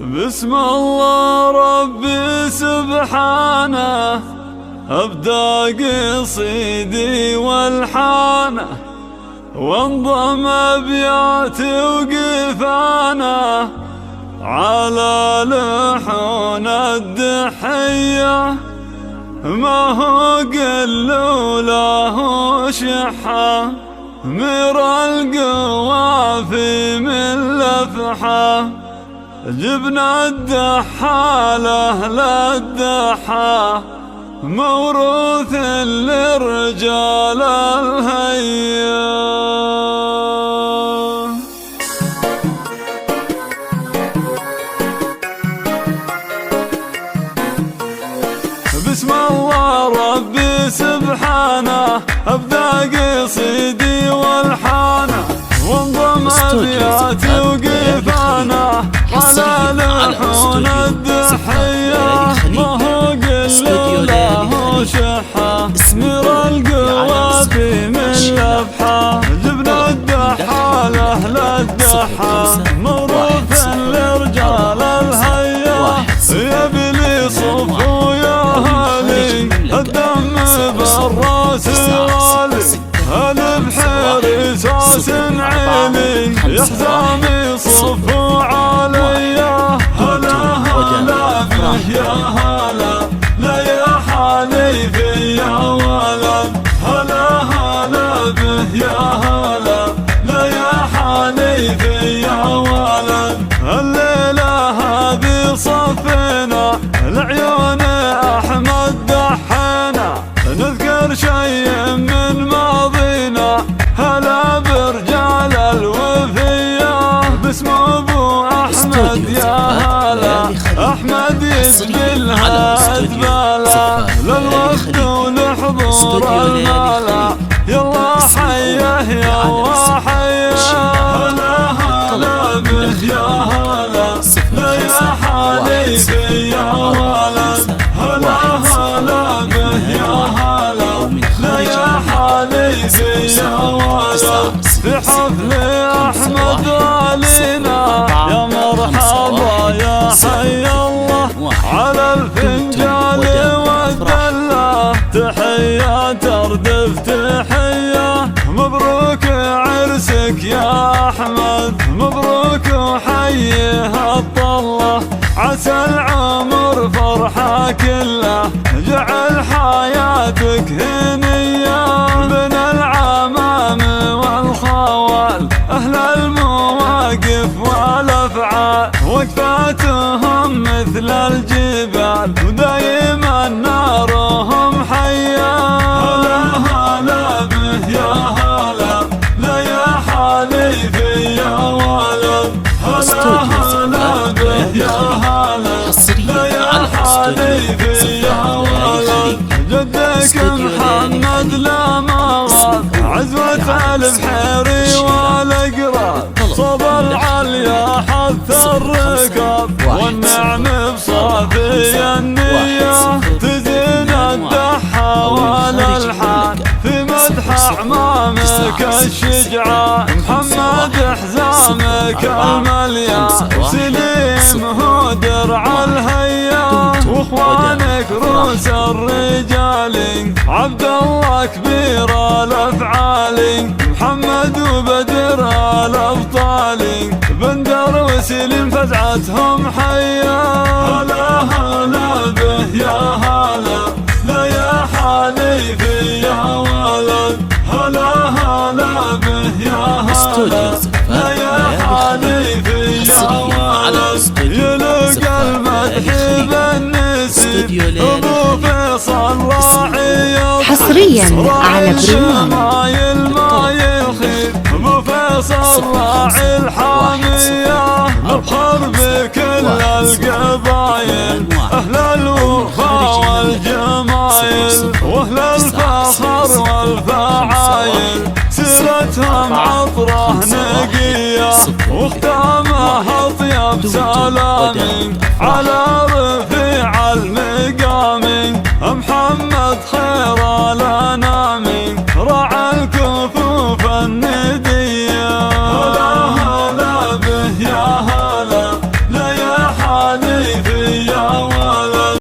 بسم الله ربي سبحانه، أبدأ قصيدي والحانه، وانضم أبياتي وقفانه على لحون الدحية. ما هو قل ولا هو شحة، مر القوافي من لفحة. جبنا الدحالة للدحة، موروث للرجال الهيا. بسم الله ربي سبحانه، أبدأ قصيدي والحانه، وانضم أبياتي وقفانه على لحون الدحية. ما هو قل ولا هو شحة، مر القوافي من لفحة. جبنا الدحالة للدحة، موروث لرجال الهيا. يا بلي صف ويا هالي، الدم بالراس والي، البحير ساس عيني، يا حزامي صفوا عليا. هلا هلا به يا هلا، لا يا حليفي يا ولد. هلا هلا به يا هلا، لا يا حليفي يا ولد. الليلة هذه صفينا العيون أحمد دحينا، نذكر شيء من ماضينا، هلا برجال الوفية. باسم ابو احمد يا هلا، احمد يسبلها اذباله، للوفد ولحضور المالا. يلا حيه يلا حيه، هلا هلا به يا هلا، لا يا حليفي يا ولد. هلا هلا به يا هلا، لا يا حليفي يا ولد. في حفل احمد علينا، يا مرحبا يا حي الله، على الفنجان والدله، تحيه تردف تحيه. مبروك عرسك يا احمد، مبروك وحيه الطله، عسى العمر فرحه كله، جعل حياتك هنيه. بن العمام والخوال، أهل المواقف والأفعال، وقفاتهم مثل الجبال، ودايما نارهم حية. هلا هلا به يا هلا، لا يا حليفي يا ولد. هلا هلا به يا هلا، لا يا حليفي يا ولد. جدك محمد لا مرض، عزوة البحيري والأقراب، صوب العليا حث الركاب، والنعم بصافي النية. تزين الدحى والألحان في مدح أعمامك الشجعان، محمد حزامك المليان، سليم هو درع الهيا. واخوانك روس الرجال، عبد الله كبير الافعال، محمد وبدر الابطال، بندر وسليم فزعتهم حيا. هلا هلا به يا هلا، لا يا حليفي يا ولد. هلا هلا به يا هلا، لا يا حليفي يا ولد. يلقى المدح بالنسي، ابو فيصل راعي حصريا على برنامج ما يخيب. ابو فيصل راعي الحامية، نفخر بكل القبايل، اهل الوفا والجمايل، واهل الفخر والفعايل. سيرتهم عطره نقية، وختامها اطيب سلام، على رفيع المقام، محمد خير الانام، راعى الكفوف الندية. هلا هلا به يا هلا، لا يا الحنفية